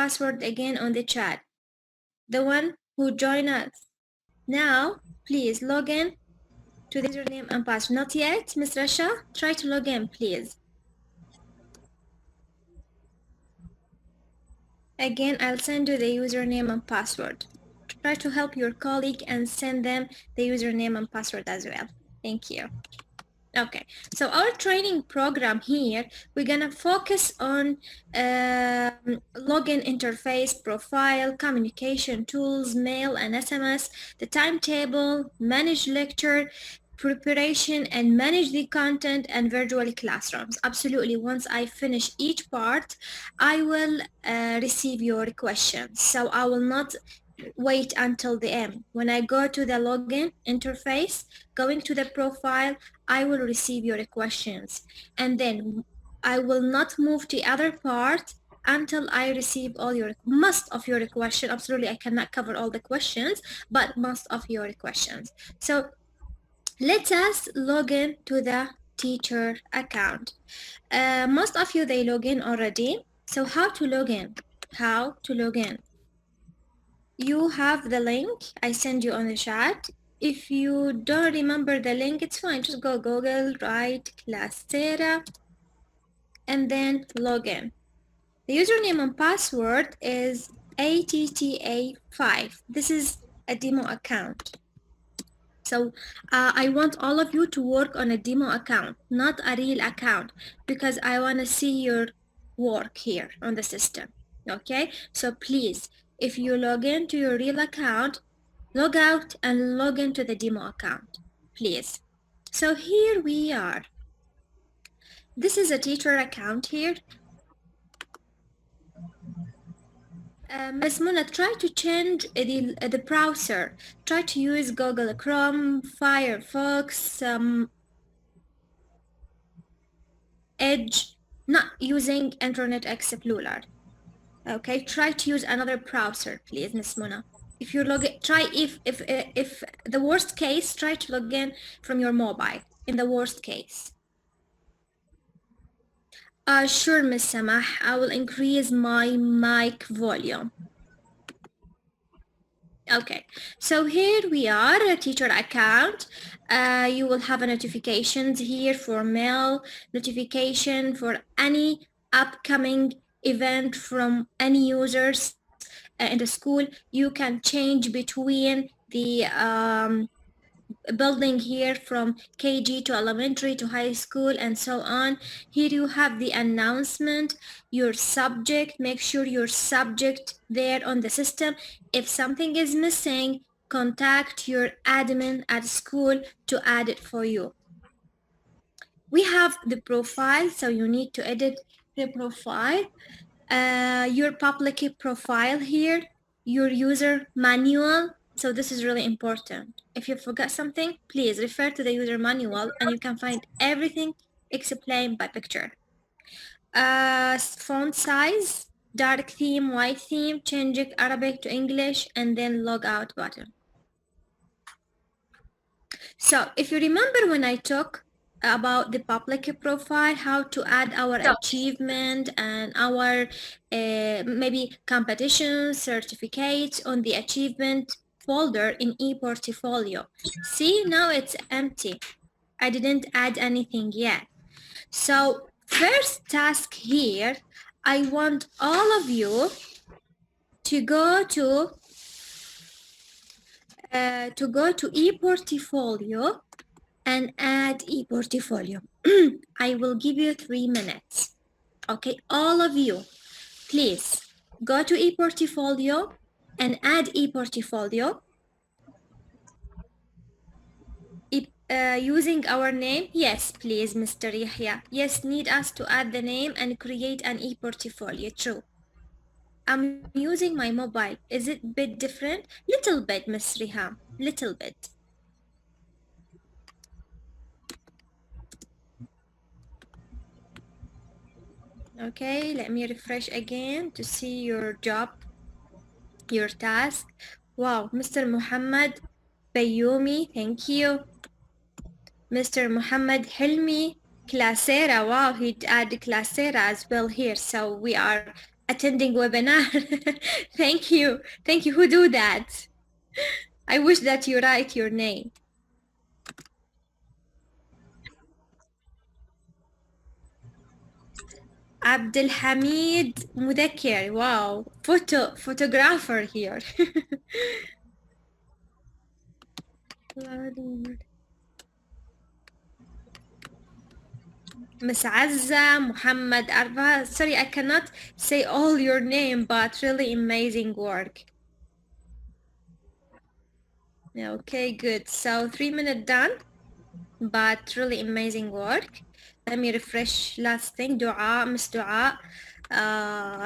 password again on the chat. The one who joined us. Now, please log in to the username and password. Not yet, Ms. Rasha? Try to log in, please. Again, I'll send you the username and password. Try to help your colleague and send them the username and password as well. Thank you. Okay, so our training program here, we're gonna focus on login interface, profile, communication tools, mail and SMS, the timetable, manage lecture, preparation and manage the content, and virtual classrooms. Absolutely, once I finish each part, I will receive your questions. So I will not wait until the end. When I go to the login interface, going to the profile, I will receive your questions. And then I will not move to the other part until I receive most of your questions. Absolutely, I cannot cover all the questions, but most of your questions. So let us log in to the teacher account. Most of you, they log in already. So how to log in? How to log in? You have the link I send you on the chat. If you don't remember the link, it's fine. Just go Google, write Classera, and then log in. The username and password is ATTA5. This is a demo account. So I want all of you to work on a demo account, not a real account, because I want to see your work here on the system. Okay, so please, if you log into your real account, log out and log into the demo account, please. So here we are. This is a teacher account here. Ms. Mona, try to change the browser. Try to use Google Chrome, Firefox, Edge, not using Internet Explorer. Okay, try to use another browser, please, Ms. Mona. If you log in, try if the worst case, try to log in from your mobile. In the worst case. Sure, Ms. Samah. I will increase my mic volume. Okay, so here we are, a teacher account. You will have a notifications here for mail, notification for any upcoming event from any users in the school. You can change between the building here from KG to elementary to high school and so on. Here you have the announcement, your subject, make sure your subject there on the system. If something is missing, contact your admin at school to add it for you. We have the profile, so you need to edit the profile. Your public profile here, your user manual. So this is really important. If you forgot something, please refer to the user manual and you can find everything explained by picture. Font size, dark theme, white theme, change it Arabic to English, and then log out button. So if you remember when I talked about the public profile, how to add our achievement and our maybe competitions, certificates on the achievement folder in ePortfolio. See, now it's empty. I didn't add anything yet. So first task here, I want all of you to go to ePortfolio and add ePortfolio. I will give you 3 minutes. Okay, all of you, please go to ePortfolio and add ePortfolio using our name. Yes, please, Mr. Yahya. Yes, need us to add the name and create an ePortfolio. True. I'm using my mobile. Is it a bit different? Little bit, Ms. Riham. Little bit. Okay, let me refresh again to see your job, your task. Wow, Mr. Muhammad Bayoumi, thank you. Mr. Muhammad Hilmi, Classera. Wow, he added Classera as well here. So we are attending webinar. Thank you. Thank you. Who do that? I wish that you write your name. Abdelhamid Mudakir. Wow. Photographer here. Miss Azza, Muhammad Arba. Sorry, I cannot say all your name, but really amazing work. Okay, good. So 3 minutes done, but really amazing work. Let me refresh last thing. Dua, Miss Dua,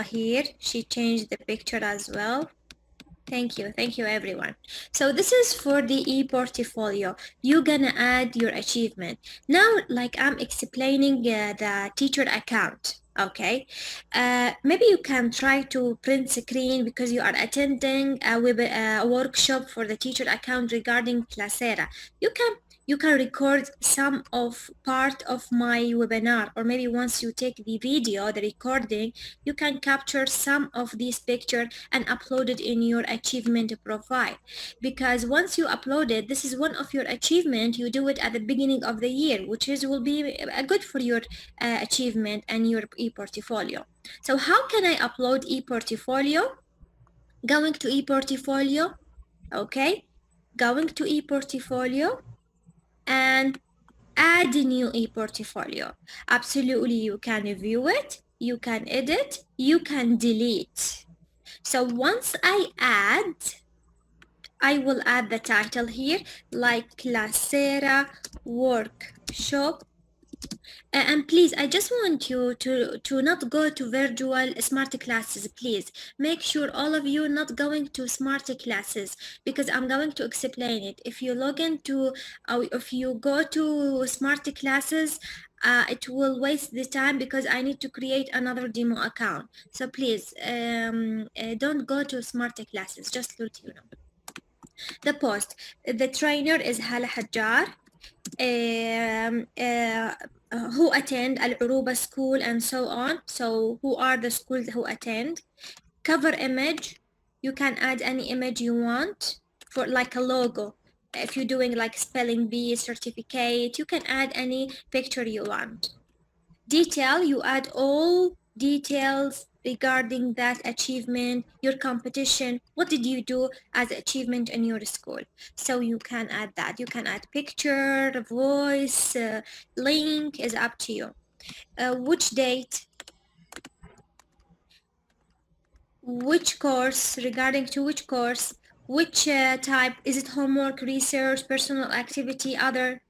here. She changed the picture as well. Thank you everyone. So this is for the e-portfolio. You're gonna add your achievement. Now, like I'm explaining the teacher account, okay? Maybe you can try to print screen because you are attending a workshop for the teacher account regarding Classera. You can record some of part of my webinar, or maybe once you take the video, the recording, you can capture some of these pictures and upload it in your achievement profile. Because once you upload it, this is one of your achievement. You do it at the beginning of the year, which is will be good for your achievement and your e-portfolio. So how can I upload e-portfolio? Going to e-portfolio, okay? Going to e-portfolio and add a new e-portfolio. Absolutely, you can view it, you can edit, you can delete. So once I will add the title here, like Classera Workshop. And please, I just want you to not go to virtual smart classes, please. Make sure all of you not going to smart classes, because I'm going to explain it. If you log into, if you go to smart classes, it will waste the time because I need to create another demo account. So please, don't go to smart classes, just let you know. The post. The trainer is Hala Hajjar. Who attend Al-Uruba school and so on. So who are the schools who attend? Cover image. You can add any image you want for like a logo. If you're doing like spelling bee certificate, you can add any picture you want. Detail, you add all details regarding that achievement, your competition, what did you do as achievement in your school. So you can add that. You can add picture, voice, link, is up to you. Which date, which course, regarding to which course, which type, is it homework, research, personal activity, other.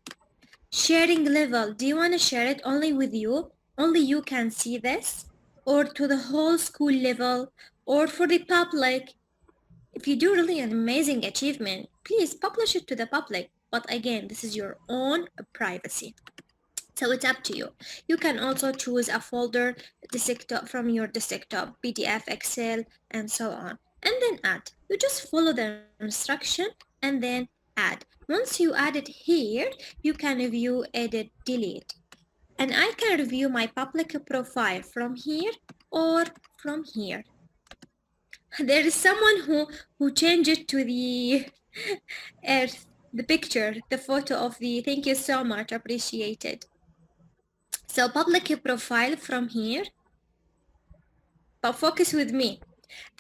Sharing level, do you want to share it only with you? Only you can see this? Or to the whole school level? Or for the public? If you do really an amazing achievement, please publish it to the public. But again, this is your own privacy. So it's up to you. You can also choose a folder desktop from your desktop, PDF, Excel, and so on. And then add. You just follow the instruction and then add. Once you add it here, you can view, edit, delete. And I can review my public profile from here or from here. There is someone who changed it to the earth, the picture, the photo of the, thank you so much, appreciated. So public profile from here, but focus with me.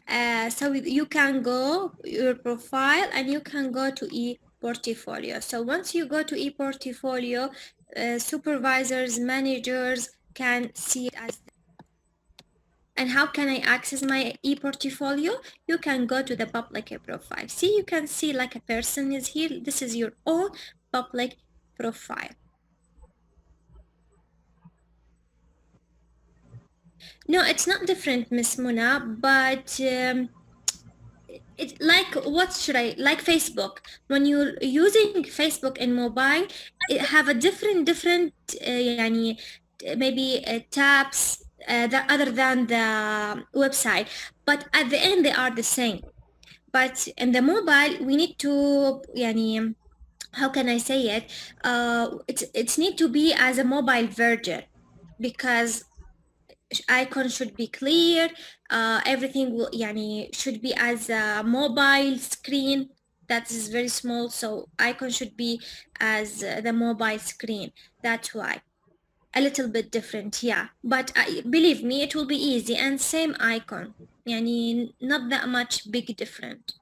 So you can go your profile and you can go to e-portfolio. So once you go to e-portfolio, supervisors, managers can see it as. And how can I access my e-portfolio? You can go to the public profile. See, you can see like a person is here. This is your own public profile. No, it's not different, Miss Muna, but it's like, what should I, like Facebook. When you're using Facebook in mobile, it have a different يعني, maybe tabs that other than the website, but at the end they are the same. But in the mobile we need to يعني, how can I say it, it's need to be as a mobile version, because icon should be clear, everything will should be as a mobile screen that is very small, so icon should be as the mobile screen. That's why a little bit different, yeah, but believe me, it will be easy and same icon, not that much big different.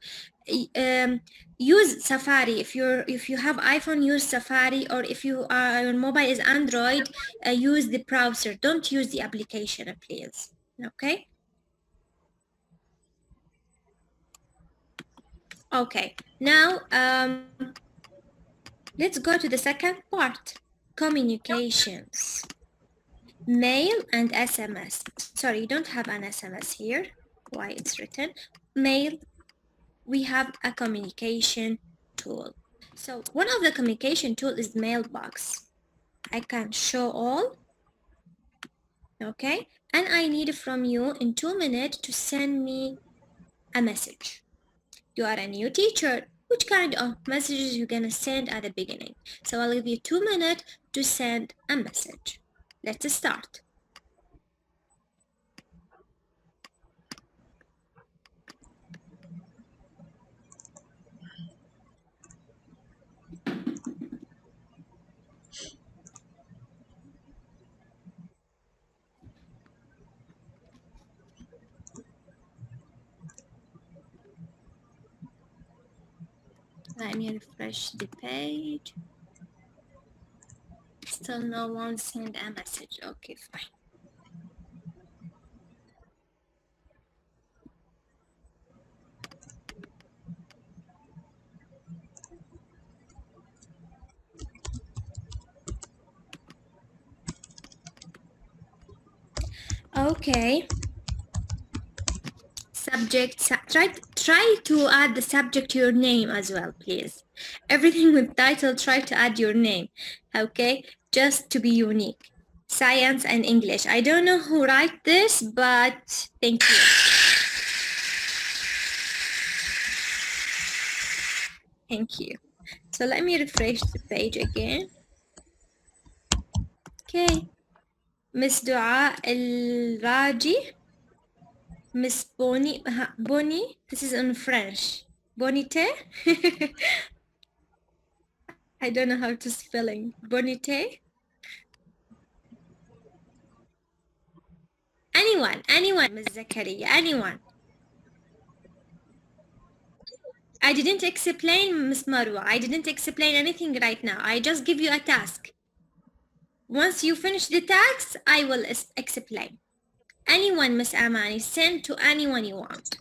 um, Use Safari. If you have iPhone, use Safari, or if your mobile is Android, use the browser. Don't use the application, please. Okay. Okay. Now let's go to the second part. Communications. Mail and SMS. Sorry, you don't have an SMS here. Why it's written mail? We have a communication tool. So one of the communication tool is mailbox. I can show all, okay? And I need from you in 2 minutes to send me a message. You are a new teacher. Which kind of messages you gonna send at the beginning? So I'll give you 2 minutes to send a message. Let's start. Let me refresh the page. Still no one sent a message. Okay, fine. Okay. Subject, try to add the subject to your name as well, please. Everything with title, try to add your name, okay? Just to be unique. Science and English. I don't know who write this, but thank you. Thank you. So let me refresh the page again. Okay. Miss Dua El Raji. Miss Bonnie, this is in French. Bonite? I don't know how to spelling. Bonite? Anyone, Miss Zakaria, anyone. I didn't explain, Miss Marwa. I didn't explain anything right now. I just give you a task. Once you finish the task, I will explain. Anyone, Miss Amani, send to anyone you want.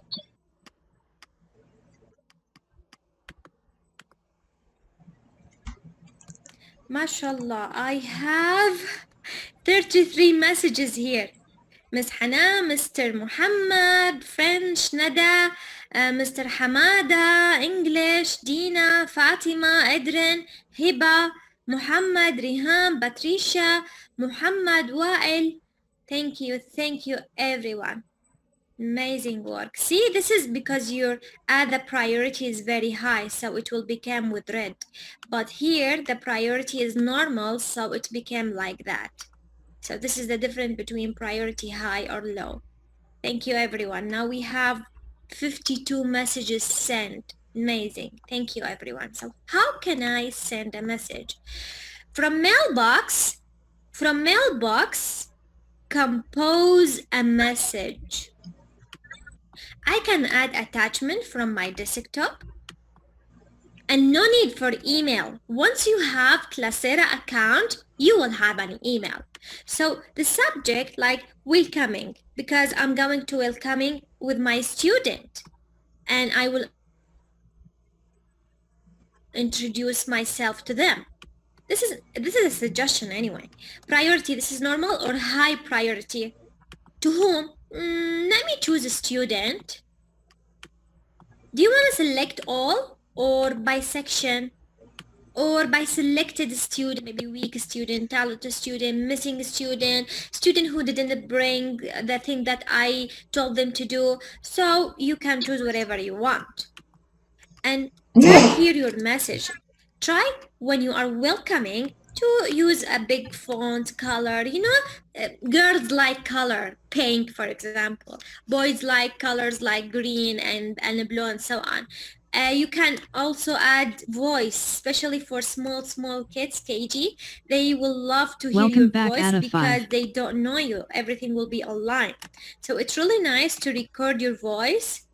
MashaAllah, I have 33 messages here. Miss Hana, Mr. Muhammad, French, Nada, Mr. Hamada, English, Dina, Fatima, Edrin, Hiba, Muhammad, Riham, Patricia, Muhammad, Wael. Thank you everyone. Amazing work. See, this is because your the priority is very high, so it will become with red. But here the priority is normal, so it became like that. So this is the difference between priority high or low. Thank you everyone. Now we have 52 messages sent. Amazing. Thank you everyone. So how can I send a message? From mailbox, compose a message. I can add attachment from my desktop. And no need for email. Once you have Classera account, you will have an email. So the subject like welcoming, because I'm going to welcoming with my student and I will introduce myself to them. This is a suggestion anyway. Priority, this is normal or high priority. To whom? Let me choose a student. Do you want to select all or by section? Or by selected student, maybe weak student, talented student, missing student, student who didn't bring the thing that I told them to do. So you can choose whatever you want. And hear your message. Try when you are welcoming to use a big font color. Girls like color pink, for example. Boys like colors like green and blue and so on. You can also add voice, especially for small kids, KG. They will love to hear your voice because they don't know you. Everything will be online. So it's really nice to record your voice,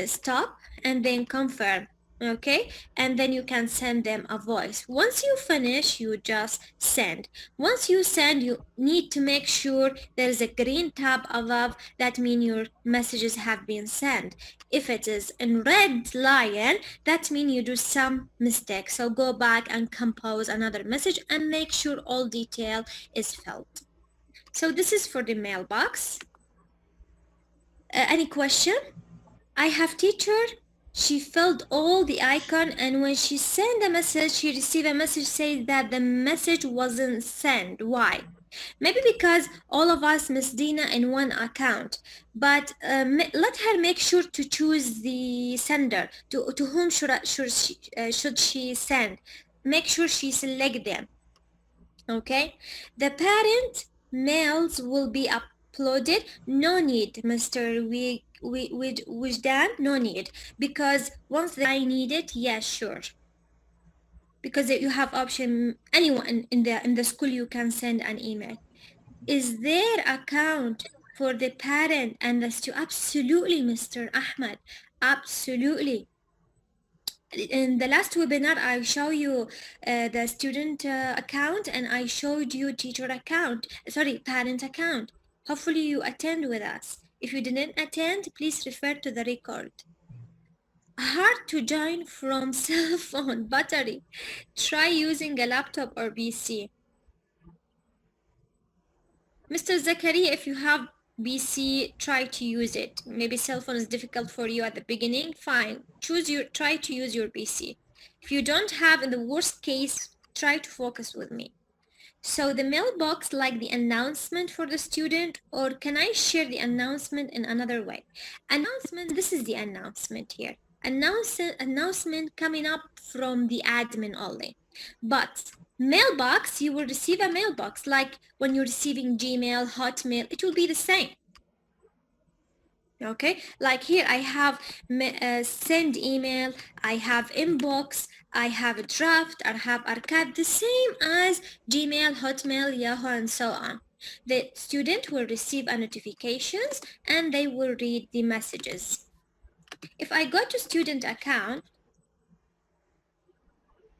stop, and then confirm. Okay, and then you can send them a voice. Once you finish, you just send. Once you send, you need to make sure there is a green tab above. That means your messages have been sent. If it is in red lion, that means you do some mistake. So go back and compose another message and make sure all detail is filled. So this is for the mailbox. Any question? I have teacher. She filled all the icon, and when she sent a message, she received a message saying that the message wasn't sent. Why? Maybe because all of us Miss Dina in one account, but let her make sure to choose the sender. To whom should she send? Make sure she select them. Okay, the parent mails will be uploaded. No need, Mr. Wijdan, no need, because once I need it, yes, sure, because you have option. Anyone in the school, you can send an email. Is there account for the parent and the student? Absolutely, Mr. Ahmed, absolutely. In the last webinar, I show you the student account, and I showed you teacher account, sorry, parent account. Hopefully you attend with us. If you didn't attend, please refer to the record. Hard to join from cell phone battery. Try using a laptop or PC. Mr. Zakaria, if you have BC, try to use it. Maybe cell phone is difficult for you at the beginning. Fine. Try to use your BC. If you don't have, in the worst case, try to focus with me. So the mailbox, like the announcement for the student, or can I share the announcement in another way? Announcement, this is the announcement here. Announcement coming up from the admin only. But mailbox, you will receive a mailbox, like when you're receiving Gmail, Hotmail, it will be the same. Okay, like here I have send email, I have inbox, I have a draft, I have archive, the same as Gmail, Hotmail, Yahoo, and so on. The student will receive a notifications and they will read the messages. If I go to student account,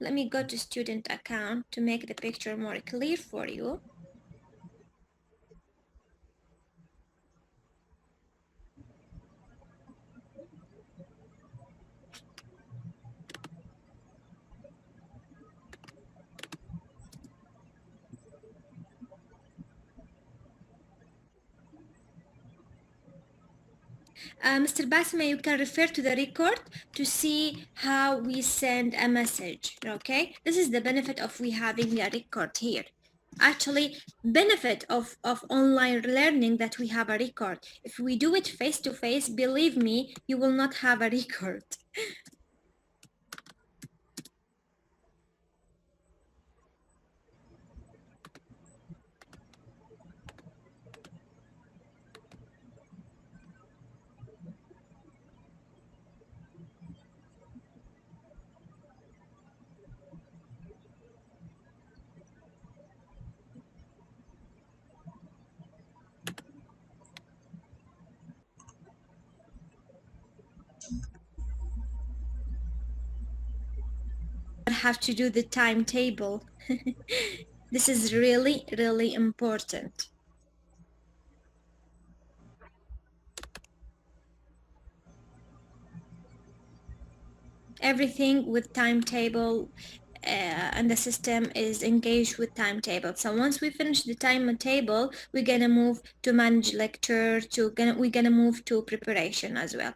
let me go to student account to make the picture more clear for you. Mr. Basma, you can refer to the record to see how we send a message, okay? This is the benefit of we having a record here. Actually, benefit of online learning that we have a record. If we do it face to face, believe me, you will not have a record. Have to do the timetable. This is really, really important. Everything with timetable and the system is engaged with timetable. So once we finish the timetable, we're gonna move to manage lecture, we're gonna move to preparation as well.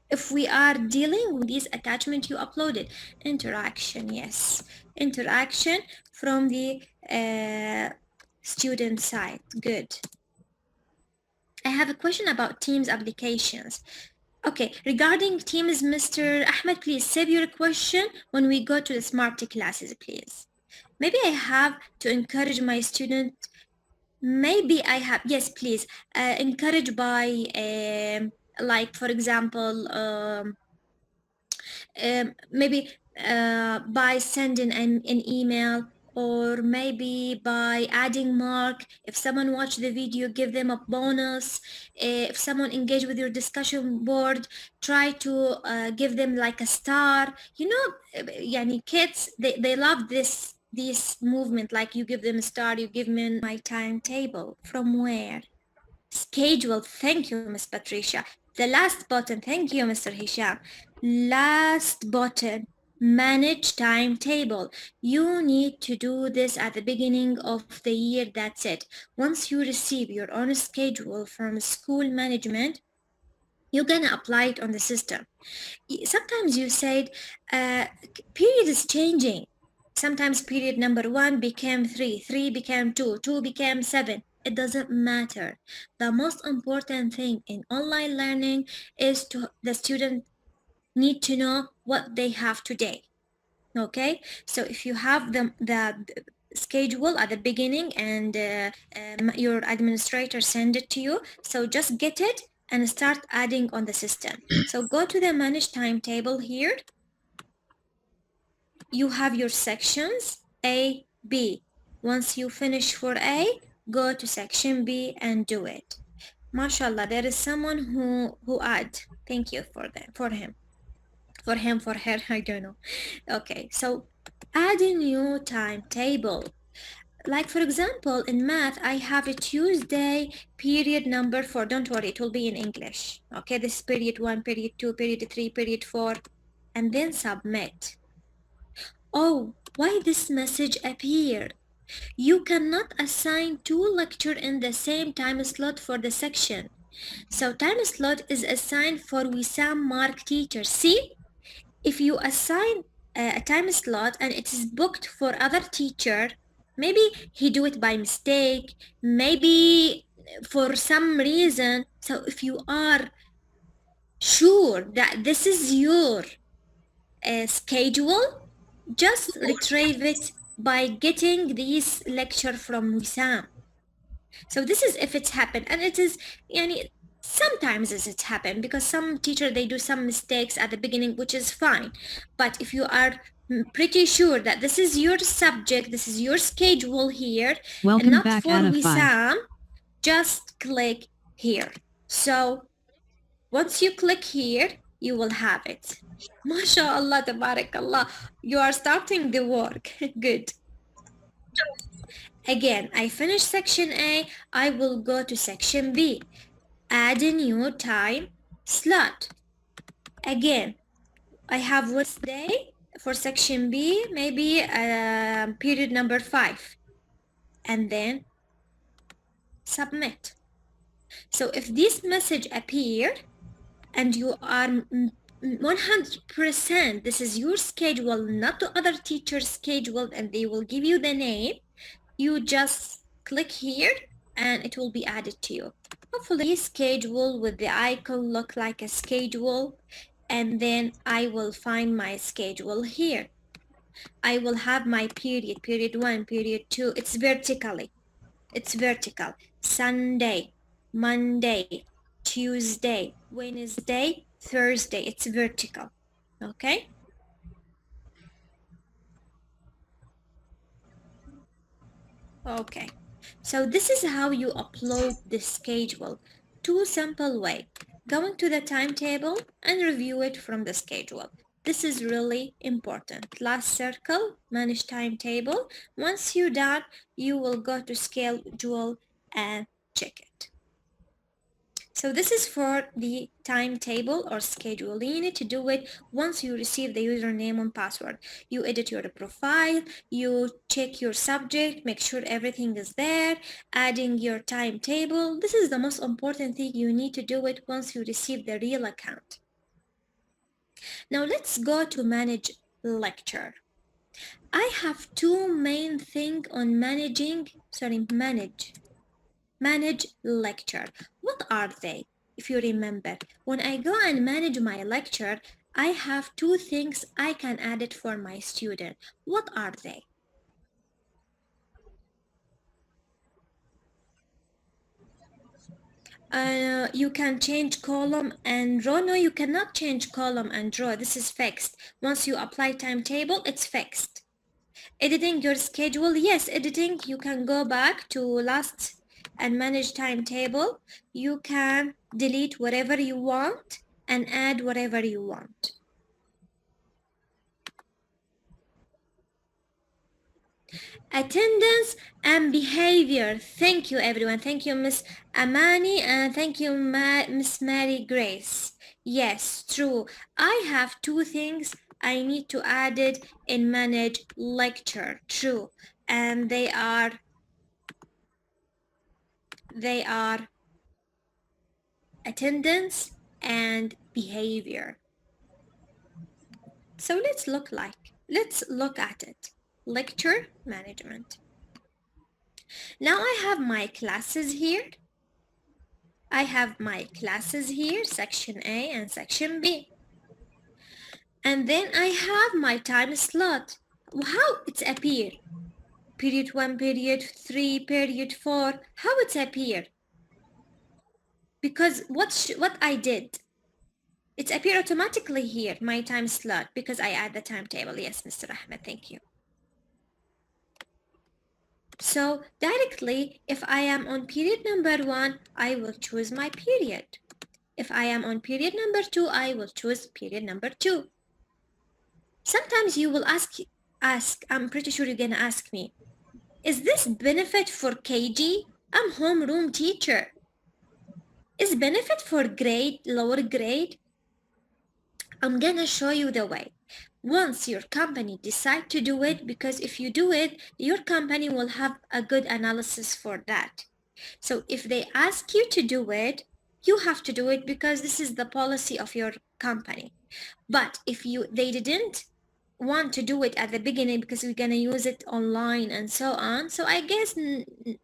If we are dealing with this attachment you uploaded, interaction, yes, interaction from the student side, good. I have a question about Teams applications. Okay, regarding teams, Mr. Ahmed, please save your question when we go to the smart classes, please. Maybe I have to encourage my students. Maybe I have, yes, please, encourage by, like, for example, maybe by sending an email, or maybe by adding mark. If someone watched the video, give them a bonus. If someone engaged with your discussion board, try to give them like a star. You know, yani kids, they love this movement, like you give them a star, you give them my timetable. From where? Schedule. Thank you, Miss Patricia. The last button. Thank you, Mr. Hisham. Last button. Manage timetable. You need to do this at the beginning of the year. That's it. Once you receive your own schedule from school management, you're gonna apply it on the system. Sometimes you said period is changing. Sometimes period number 1 became 3, 3 became 2, 2 became 7. It doesn't matter. The most important thing in online learning is to the student need to know what they have today. Okay, so if you have the schedule at the beginning, and your administrator send it to you, so just get it and start adding on the system. So go to the manage timetable here. You have your sections A, B. Once you finish for A, go to section B and do it. MashaAllah, there is someone who add. Thank you for him, for her, I don't know. Okay, so add a new timetable. Like for example, in math, I have a Tuesday period number 4. Don't worry, it will be in English. Okay, this is period 1, period 2, period 3, period 4, and then submit. Oh, why this message appeared? You cannot assign 2 lectures in the same time slot for the section. So time slot is assigned for Wissam Mark teacher. See? If you assign a time slot and it is booked for other teacher, maybe he do it by mistake, maybe for some reason. So if you are sure that this is your schedule, just retrieve it by getting this lecture from Wissam. So this is if it's happened, and it is, yani, sometimes it's happened because some teacher they do some mistakes at the beginning, which is fine. But if you are pretty sure that this is your subject, this is your schedule here, and not for Wissam, just click here. So once you click here, you will have it. MashaAllah, tabarakallah, you are starting the work. Good. Again, I finish section A, I will go to section B. Add a new time slot. Again, I have Wednesday for section B, maybe period number 5. And then submit. So if this message appear and you are 100% this is your schedule, not the other teacher's schedule, and they will give you the name, you just click here and it will be added to you. Hopefully schedule with the icon look like a schedule, and then I will find my schedule here. I will have my period 1, period 2. It's vertical. Sunday, Monday, Tuesday, Wednesday, Thursday. It's vertical. Okay? Okay. So this is how you upload the schedule. 2 simple way. Go into the timetable and review it from the schedule. This is really important. Last circle, manage timetable. Once you're done, you will go to schedule and check it. So this is for the timetable or schedule. You need to do it once you receive the username and password. You edit your profile, you check your subject, make sure everything is there, adding your timetable. This is the most important thing. You need to do it once you receive the real account. Now let's go to manage lecture. I have 2 main things on manage lecture. What are they? if you remember. When I go and manage my lecture, I have two things I can add it for my student. What are they? You can change column and row. No, you cannot change column and row. This is fixed. Once you apply timetable, it's fixed. Editing your schedule. Yes, editing. You can go back to last and manage timetable. You can delete whatever you want and add whatever you want. Attendance and behavior. Thank you, everyone. Thank you, Miss Amani, and thank you, Miss Mary Grace. Yes, true. I have two things I need to add it in manage lecture. True. And they are attendance and behavior. So let's look at it. Lecture management. Now I have my classes here. Section A and section B. And then I have my time slot. How it's appear? Period 1, period 3, period 4. How it's appear? Because what I did, it's appear automatically here, my time slot, because I add the timetable. Yes, Mr. Ahmed, thank you. So directly, if I am on period number 1, I will choose my period. If I am on period number 2, I will choose period number 2. Sometimes you will ask, I'm pretty sure you're gonna ask me, is this benefit for KG? I'm homeroom teacher. Is benefit for lower grade? I'm gonna show you the way. Once your company decide to do it, because if you do it, your company will have a good analysis for that. So if they ask you to do it, you have to do it because this is the policy of your company. But if they didn't want to do it at the beginning because we're going to use it online and so on, so I guess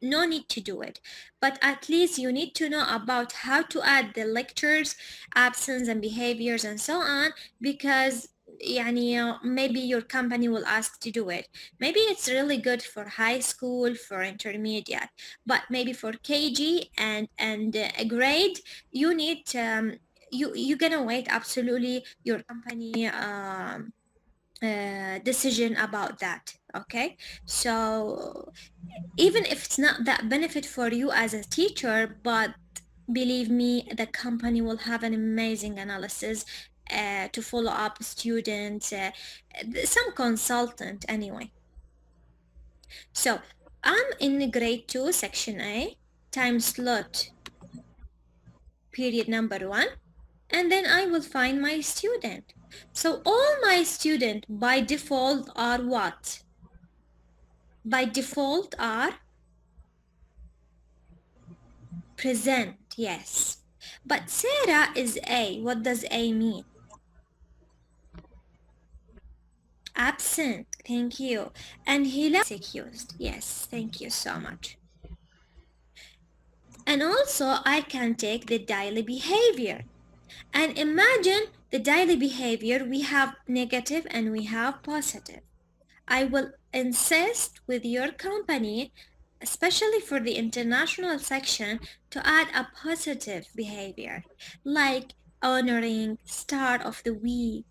no need to do it. But at least you need to know about how to add the lectures, absence and behaviors and so on, because maybe your company will ask to do it. Maybe it's really good for high school, for intermediate, but maybe for KG and a grade, you need you're gonna wait absolutely your company decision about that. Okay, so even if it's not that benefit for you as a teacher, but believe me, the company will have an amazing analysis to follow up students, some consultant anyway. So I'm in grade 2 section A, time slot period number 1, and then I will find my student. So all my students by default are what? By default are present, yes. But Sarah is A. What does A mean? Absent, thank you. And Hila is excused. Yes, thank you so much. And also I can take the daily behavior. And imagine the daily behavior, we have negative and we have positive. I will insist with your company, especially for the international section, to add a positive behavior, like honoring start of the week.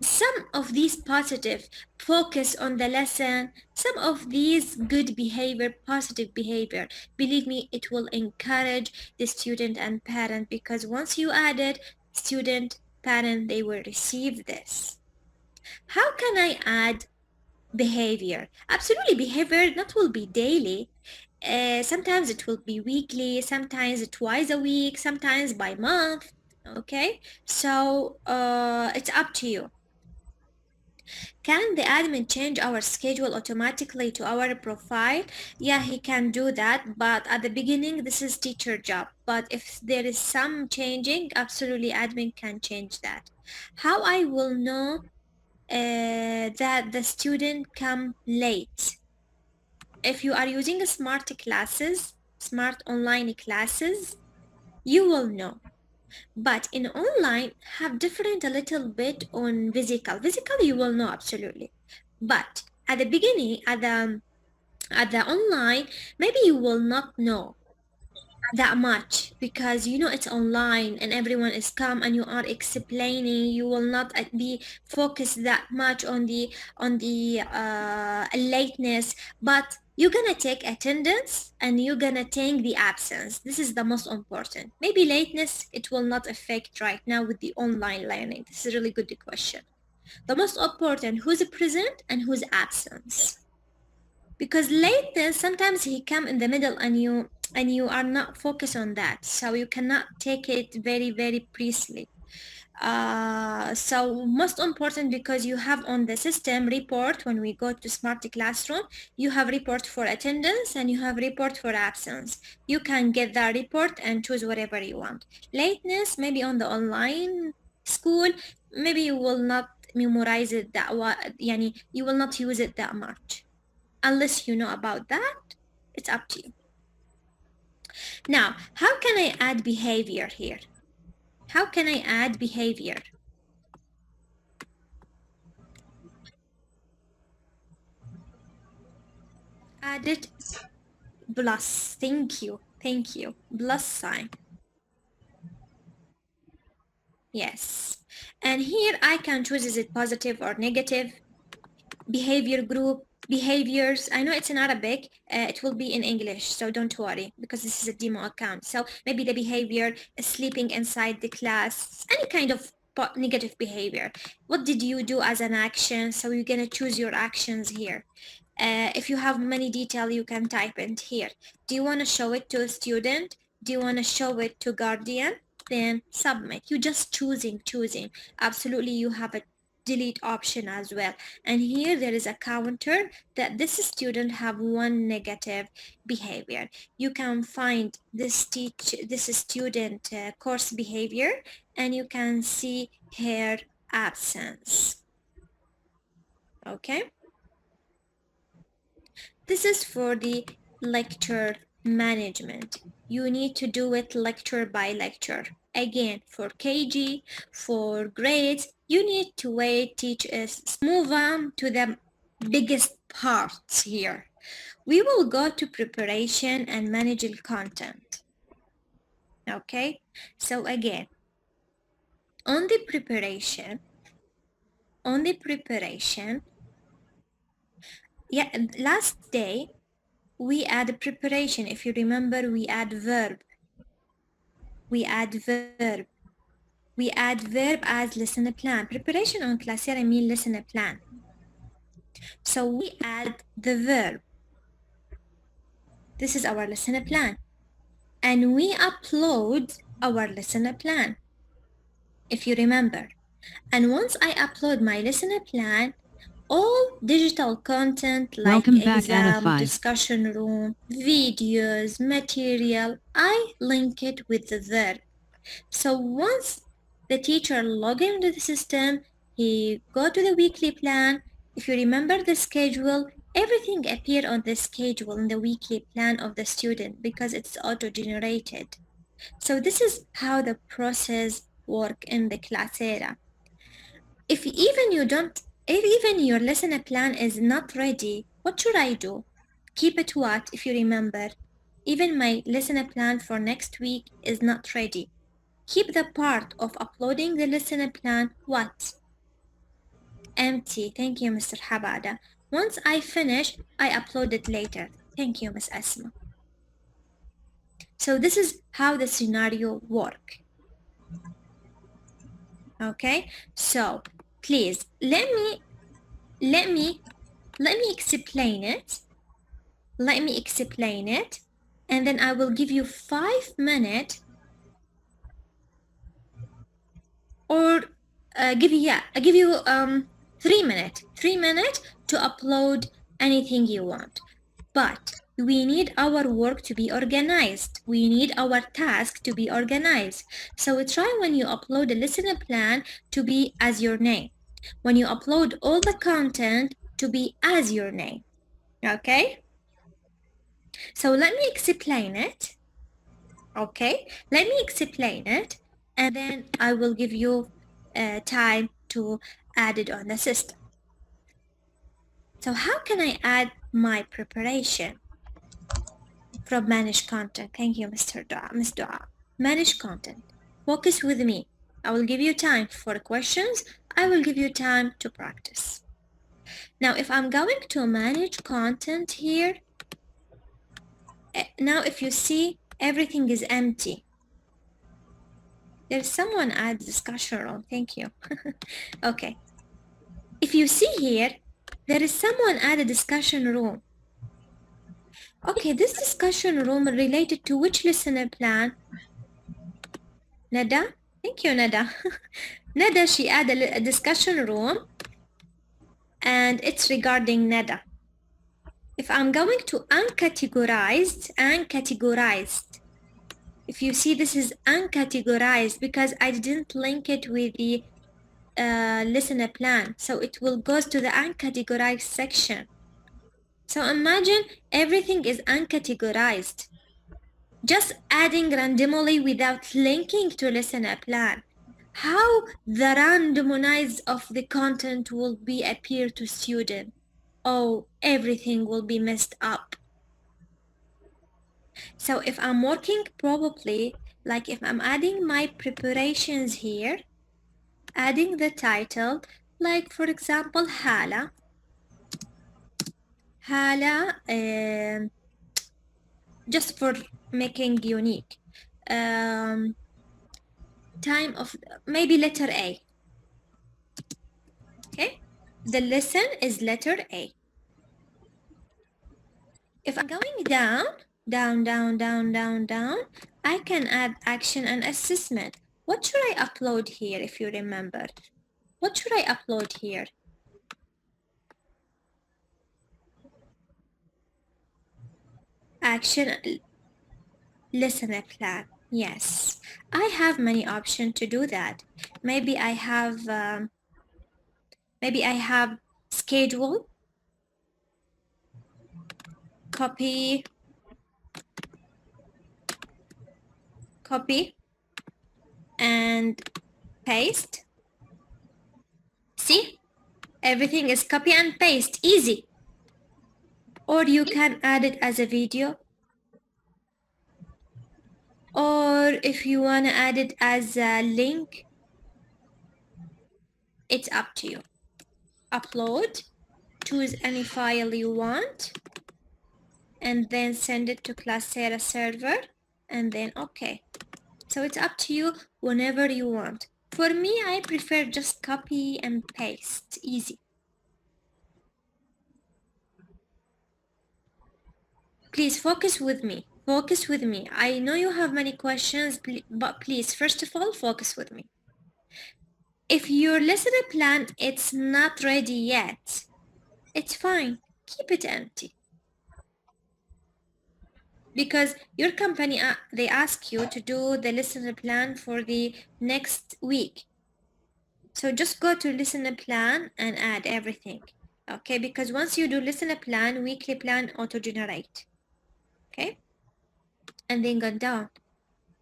Some of these positive focus on the lesson, some of these good behavior, positive behavior. Believe me, it will encourage the student and parent, because once you add it, student, parent, they will receive this. How can I add behavior? Absolutely, behavior that will be daily. Sometimes it will be weekly, sometimes twice a week, sometimes by month. Okay, so it's up to you. Can the admin change our schedule automatically to our profile? Yeah, he can do that, but at the beginning, this is teacher job. But if there is some changing, absolutely admin can change that. How I will know that the student come late? If you are using smart classes, smart online classes, you will know. But in online, have different a little bit on physical. Physical, you will know absolutely. But at the beginning, at the online, maybe you will not know that much because you know it's online and everyone is calm and you are explaining. You will not be focused that much on the lateness, but you're gonna take attendance and you're gonna take the absence. This is the most important. Maybe lateness it will not affect right now with the online learning. This is a really good question. The most important, who's present and who's absent, because lateness sometimes he come in the middle and you are not focused on that, so you cannot take it very precisely. So most important, because you have on the system report when we go to smart classroom, you have report for attendance and you have report for absence. You can get that report and choose whatever you want. Lateness, maybe on the online school, maybe you will not memorize it that yani you will not use it that much unless you know about that. It's up to you. Now, how can I add behavior here? How can I add behavior? Add it plus. Thank you. Thank you. Plus sign. Yes. And here I can choose, is it positive or negative? Behavior group, behaviors. I know it's in Arabic. It will be in English, so don't worry because this is a demo account. So maybe the behavior is sleeping inside the class, any kind of negative behavior. What did you do as an action? So you're gonna choose your actions here. If you have many detail, you can type it here. Do you want to show it to a student? Do you want to show it to guardian? Then submit. You just choosing. Absolutely, you have a delete option as well. And here there is a counter that this student have one negative behavior. You can find this student course behavior and you can see her absence. Okay. This is for the lecture management. You need to do it lecture by lecture. Again, for KG, for grades, you need to wait, teach us. Move on to the biggest parts here. We will go to preparation and manage the content. Okay, so again, on the preparation, yeah, last day, we add preparation. If you remember, we add verb. We add verb. We add verb as lesson plan. Preparation on Classera mean lesson plan. So we add the verb. This is our lesson plan. And we upload our lesson plan, if you remember. And once I upload my lesson plan, all digital content like exam, discussion room, videos, material, I link it with the verb. So once the teacher log into the system, he go to the weekly plan. If you remember the schedule, everything appear on the schedule in the weekly plan of the student because it's auto-generated. So this is how the process work in the Classera. If even your lesson plan is not ready, what should I do? Keep it what, if you remember? Even my lesson plan for next week is not ready. Keep the part of uploading the lesson plan what? Empty. Thank you, Mr. Habada. Once I finish, I upload it later. Thank you, Miss Asma. So this is how the scenario work. Okay, so please let me explain it. Let me explain it, and then I will give you 5 minutes or I give you 3 minutes. 3 minutes to upload anything you want. But we need our work to be organized. We need our task to be organized. So try when you upload a lesson plan to be as your name. When you upload all the content to be as your name. Okay? So let me explain it. Okay, let me explain it, and then I will give you time to add it on the system. So how can I add my preparation from manage content? Thank you, Miss Dua. Manage content. Focus with me. I will give you time for questions. I will give you time to practice. Now, if I'm going to manage content here, now if you see, everything is empty. There's someone add discussion room. Thank you. Okay. If you see here, there is someone add a discussion room. Okay, this discussion room related to which listener plan? Nada? Thank you, Nada. Nada, she added a discussion room, and it's regarding Nada. If I'm going to uncategorized, if you see, this is uncategorized because I didn't link it with the listener plan, so it will go to the uncategorized section. So imagine everything is uncategorized, just adding randomly without linking to listener plan. How the randomized of the content will be appear to student? Oh, everything will be messed up. So if I'm working probably, like if I'm adding my preparations here, adding the title, like for example, Hala, just for making unique. Time of, maybe letter A. Okay, the lesson is letter A. If I'm going down, I can add action and assessment. What should I upload here if you remember? What should I upload here? Action listener plan. Yes, I have many options to do that. Maybe I have schedule, copy, and paste. See, everything is copy and paste, easy. Or you can add it as a video. Or if you want to add it as a link, it's up to you. Upload, choose any file you want, and then send it to Classera server, and then okay. So it's up to you whenever you want. For me, I prefer just copy and paste, easy. Please focus with me. Focus with me. I know you have many questions, but please, first of all, focus with me. If your listener plan it's not ready yet, it's fine. Keep it empty. Because your company, they ask you to do the listener plan for the next week. So just go to listener plan and add everything. Okay, because once you do listener plan, weekly plan auto-generate. Okay, and then go down.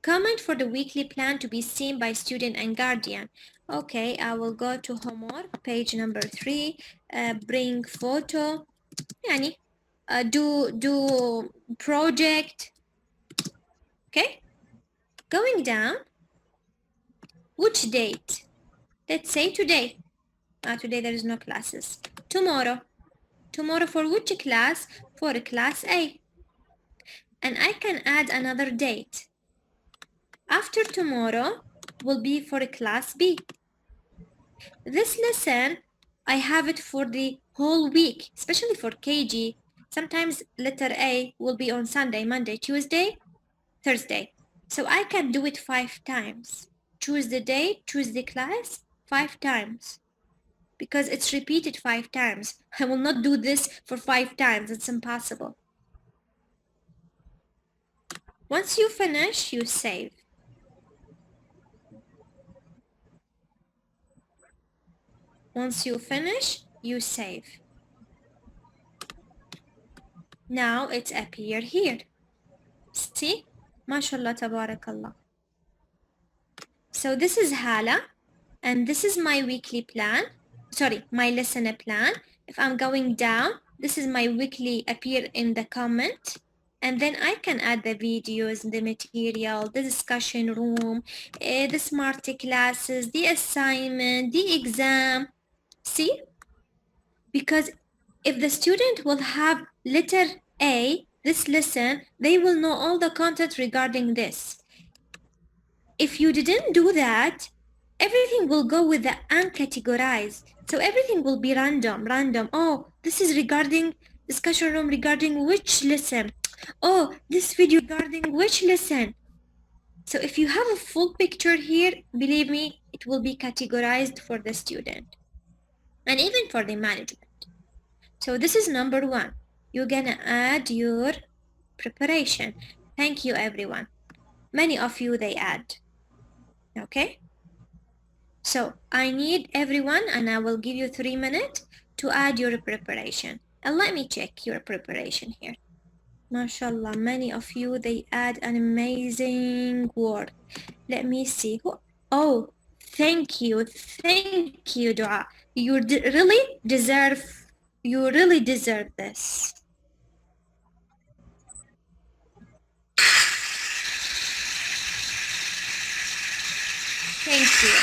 Comment for the weekly plan to be seen by student and guardian. Okay, I will go to homework, page number 3, bring photo, يعني, do project. Okay, going down, which date? Let's say today. Today there is no classes. Tomorrow for which class? For class A. And I can add another date. After tomorrow will be for class B. This lesson, I have it for the whole week, especially for KG. Sometimes letter A will be on Sunday, Monday, Tuesday, Thursday. So I can do it 5 times. Choose the day, choose the class 5 times. Because it's repeated 5 times. I will not do this for 5 times. It's impossible. Once you finish, you save. Once you finish, you save. Now it's appear here. See? MashaAllah, tabarakallah. So this is Hala, and this is my weekly plan. Sorry, my lesson plan. If I'm going down, this is my weekly appear in the comment. And then I can add the videos, the material, the discussion room, the smart classes, the assignment, the exam. See? Because if the student will have letter A, this lesson, they will know all the content regarding this. If you didn't do that, everything will go with the uncategorized. So everything will be random. Oh, this is regarding discussion room regarding which lesson? Oh, this video regarding which lesson? So if you have a full picture here, believe me, it will be categorized for the student and even for the management. So this is number one. You're gonna add your preparation. Thank you, everyone. Many of you, they add. Okay? So I need everyone, and I will give you 3 minutes to add your preparation. And let me check your preparation here. MashaAllah, many of you, they add an amazing word. Let me see. Oh, thank you, Dua. You really deserve this. Thank you.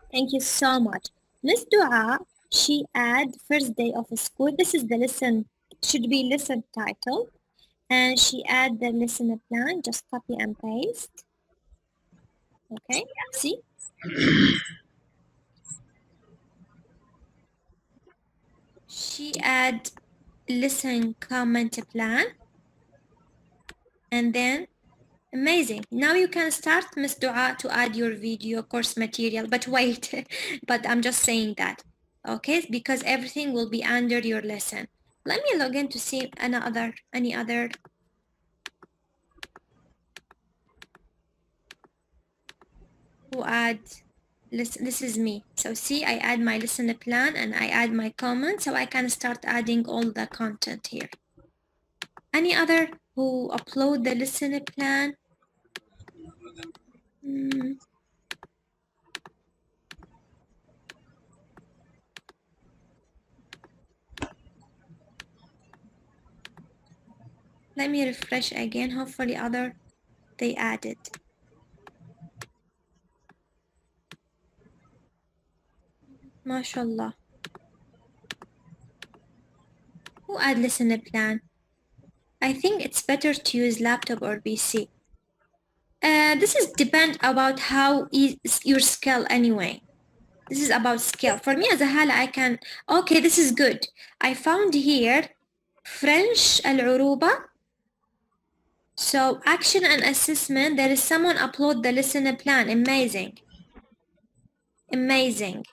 Thank you so much. Miss Dua, she add first day of school. This is the lesson, should be lesson title. And she add the lesson plan, just copy and paste. Okay, see? She add lesson comment plan. And then, amazing. Now you can start, Miss Dua, to add your video course material. But wait, but I'm just saying that. Okay, because everything will be under your lesson. Let me log in to see any other. Who add, this is me. So see, I add my lesson plan and I add my comment, so I can start adding all the content here. Any other who upload the lesson plan? Let me refresh again. Hopefully other they added. MashaAllah. Who add lesson plan? I think it's better to use laptop or PC. This is depend about how is your skill anyway. This is about skill. For me as a Hala, I can, okay, this is good. I found here French al-Uruba. So action and assessment, there is someone upload the lesson plan. Amazing. Amazing.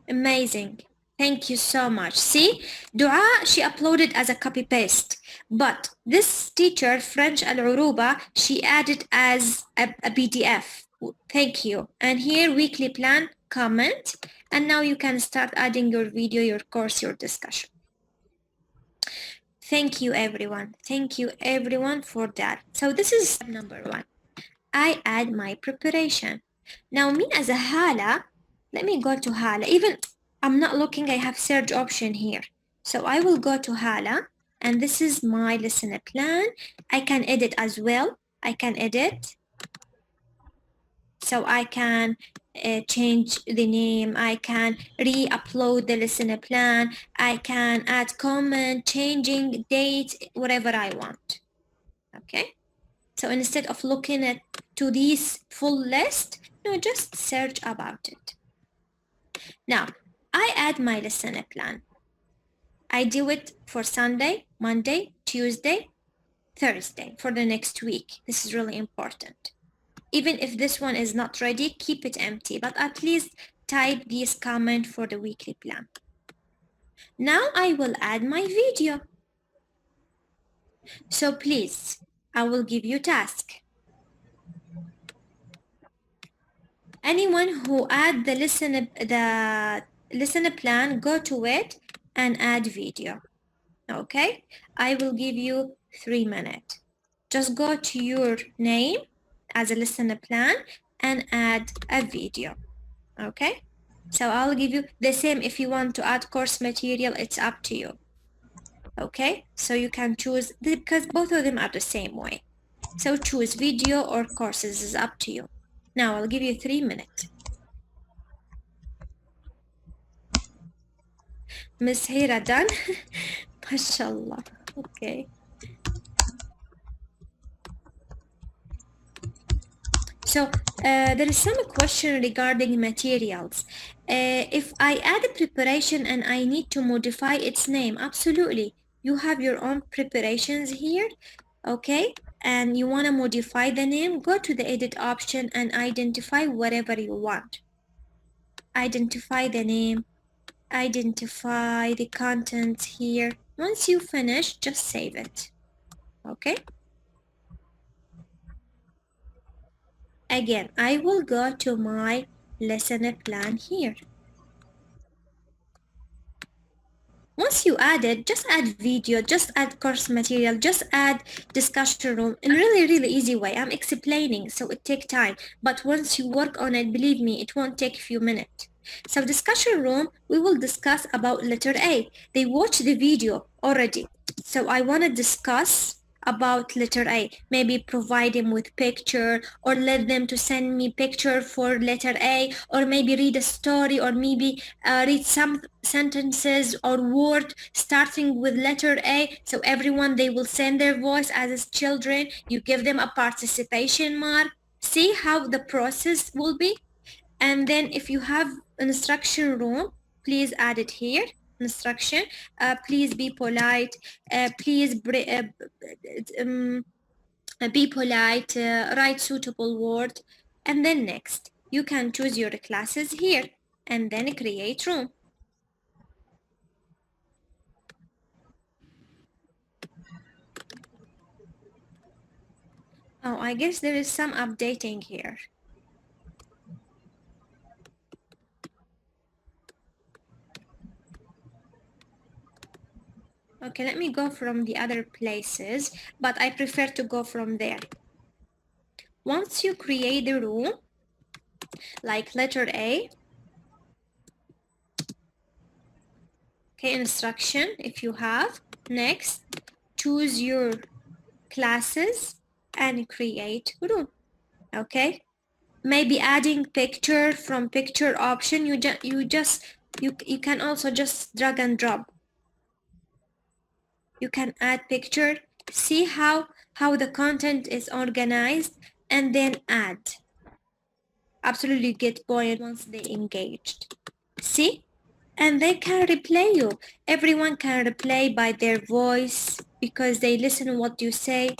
Amazing. Thank you so much. See, Dua, she uploaded as a copy paste, but this teacher, French Al-Uruba, she added as a PDF. Thank you. And here, weekly plan, comment, and now you can start adding your video, your course, your discussion. Thank you, everyone. Thank you, everyone, for that. So this is step number one. I add my preparation. Now, me as a Hala, let me go to Hala. Even I'm not looking, I have search option here. So I will go to Hala, and this is my lesson plan. I can edit as well. I can edit. So I can change the name. I can re-upload the lesson plan. I can add comment, changing date, whatever I want. Okay. So instead of looking at to this full list, no, just search about it. Now, I add my lesson plan. I do it for Sunday, Monday, Tuesday, Thursday for the next week. This is really important. Even if this one is not ready, keep it empty, but at least type this comment for the weekly plan. Now I will add my video. So please, I will give you task. Anyone who add the lesson plan, go to it and add video. Okay, I will give you 3 minutes. Just go to your name as a lesson plan and add a video. Okay, so I'll give you the same. If you want to add course material, it's up to you. Okay, so you can choose because both of them are the same way. So choose video or courses, is up to you. Now I'll give you 3 minutes. Miss Hira done? MashaAllah. Okay. So there is some question regarding materials. If I add a preparation and I need to modify its name, absolutely. You have your own preparations here, okay? And you want to modify the name, go to the edit option and identify whatever you want. Identify the name, identify the contents here. Once you finish, just save it, okay? Again, I will go to my lesson plan here. Once you add it, just add video, just add course material, just add discussion room in really easy way. I'm explaining, so it takes time. But once you work on it, believe me, it won't take a few minutes. So discussion room, we will discuss about letter A. They watched the video already. So I want to discuss about letter A. Maybe provide them with picture or let them to send me picture for letter A, or maybe read a story, or maybe read some sentences or word starting with letter A. So everyone, they will send their voice as children. You give them a participation mark. See how the process will be. And then if you have an instruction room, please add it here. Instruction, please be polite, please be polite, write suitable word, and then next. You can choose your classes here and then create room. Oh, I guess there is some updating here. Okay, let me go from the other places, but I prefer to go from there. Once you create the room, like letter A, okay, instruction, if you have, next, choose your classes and create room, okay? Maybe adding picture from picture option, you can also just drag and drop. You can add picture, see how the content is organized, and then add. Absolutely get buoyant once they engaged. See? And they can replay you. Everyone can replay by their voice because they listen what you say,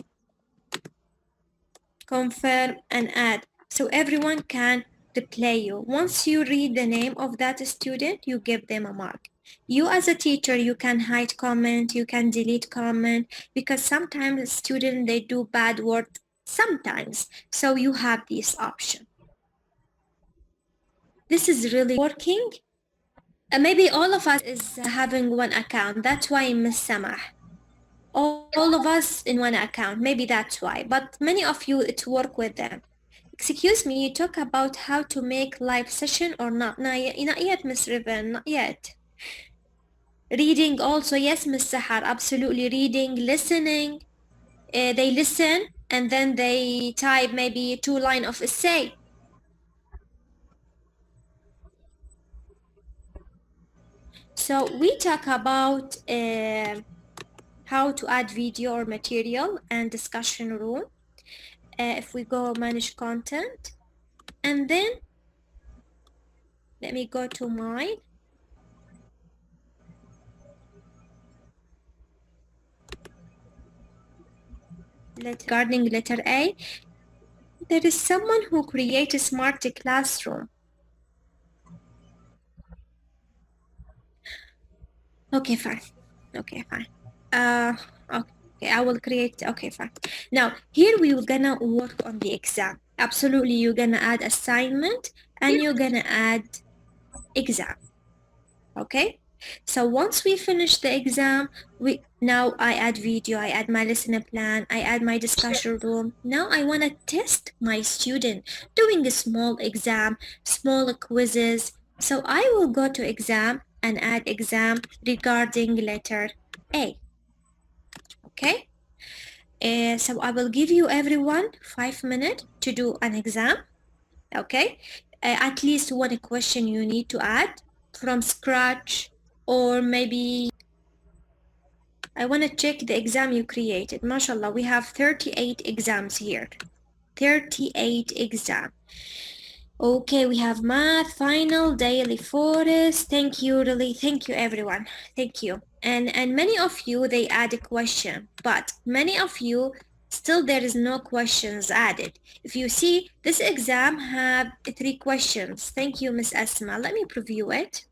confirm and add. So everyone can replay you. Once you read the name of that student, you give them a mark. You as a teacher, you can hide comment, you can delete comment, because sometimes students, they do bad work sometimes. So you have this option. This is really working. Maybe all of us is having one account. That's why Miss Samah. All of us in one account. Maybe that's why. But many of you, it work with them. Excuse me, you talk about how to make live session or not? Not yet, Miss Riven, not yet. Reading also, yes, Miss Sahar, absolutely. Reading, listening. They listen and then they type maybe 2 lines of essay. So we talk about how to add video or material and discussion room. If we go manage content, and then let me go to mine. Regarding letter A, there is someone who created a smart classroom. Okay, fine. Okay, fine. Okay, I will create. Okay, fine. Now here we're gonna work on the exam. Absolutely, you're gonna add assignment and you're gonna add exam. Okay, so once we finish the exam, now I add video, I add my lesson plan, I add my discussion room. Now I want to test my student doing a small exam, small quizzes. So I will go to exam and add exam regarding letter A. Okay, so I will give you everyone 5 minutes to do an exam. Okay, at least one question you need to add from scratch, or maybe I want to check the exam you created. MashaAllah, we have 38 exams here. 38 exam. Okay, we have math, final, daily forest. Thank you, really. Thank you, everyone. Thank you. And many of you, they add a question, but many of you, still there is no questions added. If you see, this exam have 3 questions. Thank you, Miss Asma. Let me preview it.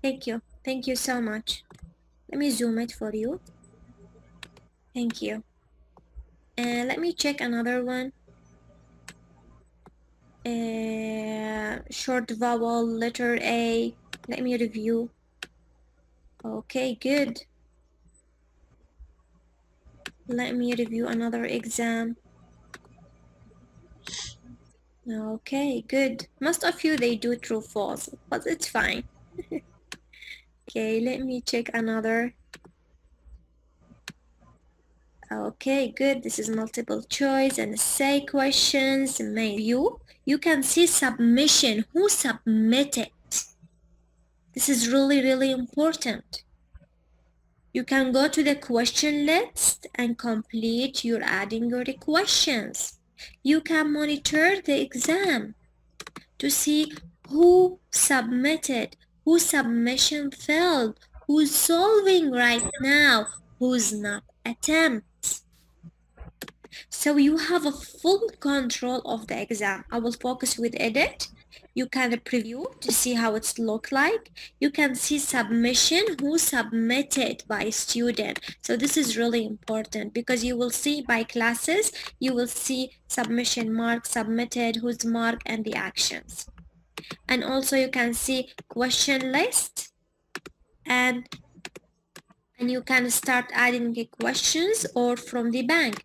Thank you. Thank you so much. Let me zoom it for you. Thank you. And let me check another one. Short vowel, letter A. Let me review. Okay, good. Let me review another exam. Okay, good. Most of you, they do true false, but it's fine. Okay, let me check another. Okay, good. This is multiple choice and essay questions. You can see submission. Who submitted? This is really, really important. You can go to the question list and complete your adding your questions. You can monitor the exam to see who submitted, whose submission failed, who's solving right now, who's not attempts. So you have a full control of the exam. I will focus with edit. You can preview to see how it's look like. You can see submission, who submitted by student. So this is really important because you will see by classes, you will see submission mark, submitted, whose mark, and the actions. And also you can see question list, and you can start adding the questions or from the bank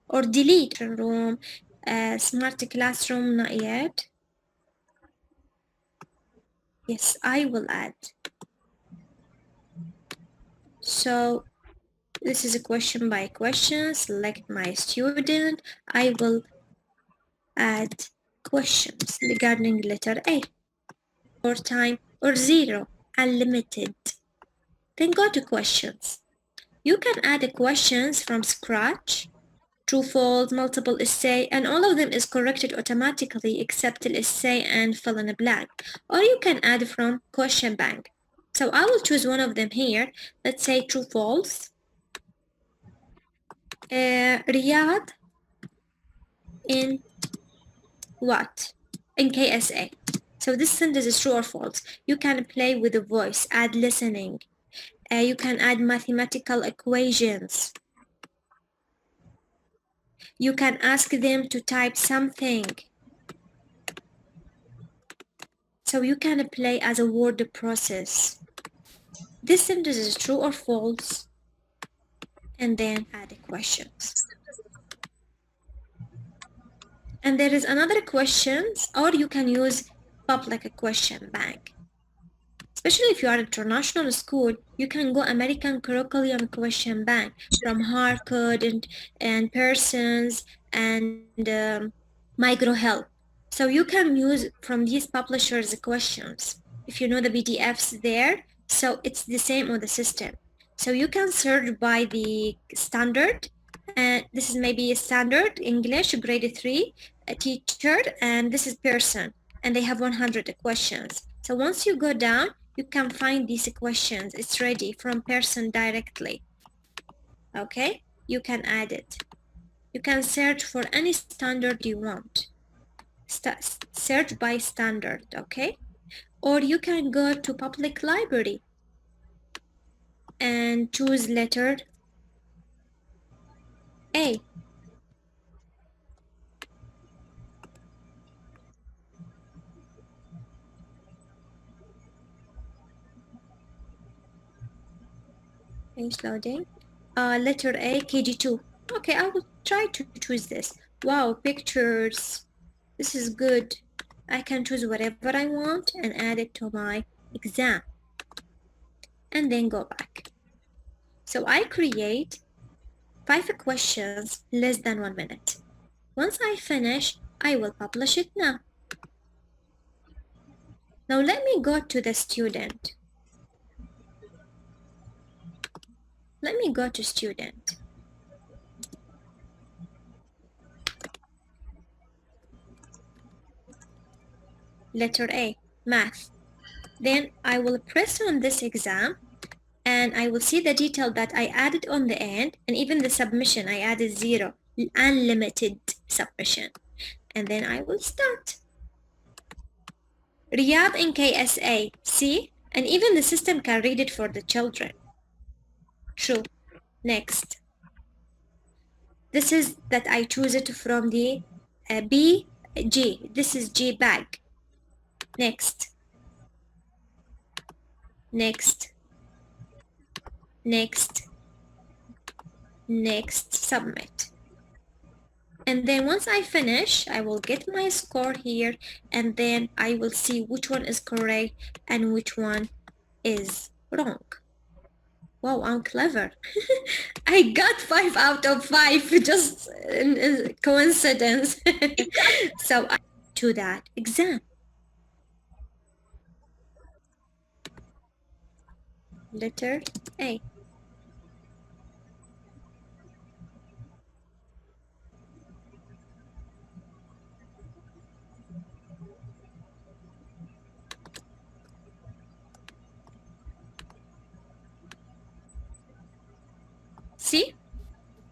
or delete room. Smart classroom, not yet. Yes, I will add. So this is a question by question. Select my student. I will add questions regarding letter A, or time, or 0, unlimited. Then go to questions. You can add the questions from scratch, true, false, multiple essay, and all of them is corrected automatically except the essay and fill in a blank. Or you can add from question bank. So I will choose one of them here. Let's say true, false. Riyadh in what? In KSA. So this sentence is true or false. You can play with the voice, add listening. You can add mathematical equations. You can ask them to type something. So you can play as a word process. This sentence is true or false, and then add the questions. And there is another questions, or you can use public question bank. Especially if you are international school, you can go American Curriculum Question Bank from Harcourt and Pearson's and MicroHelp. So you can use from these publishers questions. If you know the PDFs there, so it's the same on the system. So you can search by the standard, and this is maybe a standard English grade 3 a teacher, and this is Pearson, and they have 100 questions. So once you go down, you can find these questions. It's ready from Pearson directly. Okay, you can add it. You can search for any standard you want. Search by standard, okay? Or you can go to public library and choose letter A. Page loading. Letter A, KG2. Okay, I will try to choose this. Wow, pictures. This is good. I can choose whatever I want and add it to my exam. And then go back. So I create 5 questions less than 1 minute. Once I finish, I will publish it now. Now let me go to the student. Let me go to student. Letter A, math. Then I will press on this exam and I will see the detail that I added on the end, and even the submission I added 0, unlimited submission. And then I will start. Riyadh in KSA, see? And even the system can read it for the children. True. Next. This is that I choose it from the B, G. This is G bag. Next. Next. Next. Next. Submit. And then once I finish, I will get my score here, and then I will see which one is correct and which one is wrong. Wow, I'm clever. I got 5 out of 5, just coincidence. So I do that exam. Letter A. See,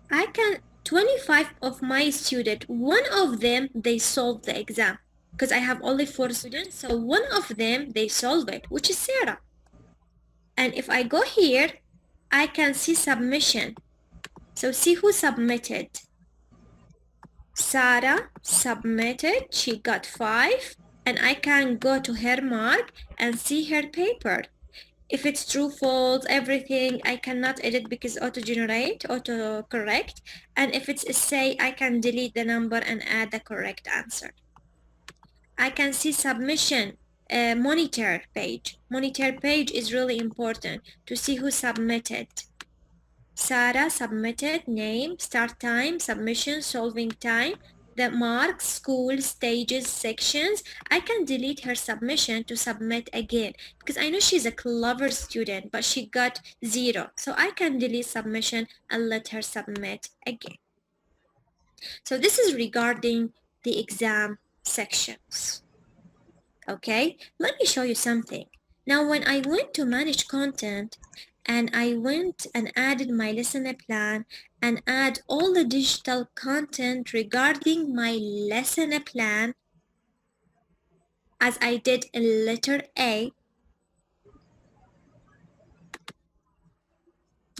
I can 25 of my students, one of them they solved the exam because I have only 4 students, so one of them they solved it, which is Sarah. And if I go here, I can see submission. So see who submitted. Sarah submitted, she got 5, and I can go to her mark and see her paper. If it's true, false, everything, I cannot edit because auto-generate, auto-correct. And if it's essay, I can delete the number and add the correct answer. I can see submission, monitor page. Monitor page is really important to see who submitted. Sarah submitted, name, start time, submission, solving time, the marks, school, stages, sections. I can delete her submission to submit again because I know she's a clever student, but she got 0. So I can delete submission and let her submit again. So this is regarding the exam sections. Okay, let me show you something. Now, when I went to manage content and I went and added my lesson plan and add all the digital content regarding my lesson plan, as I did in letter A,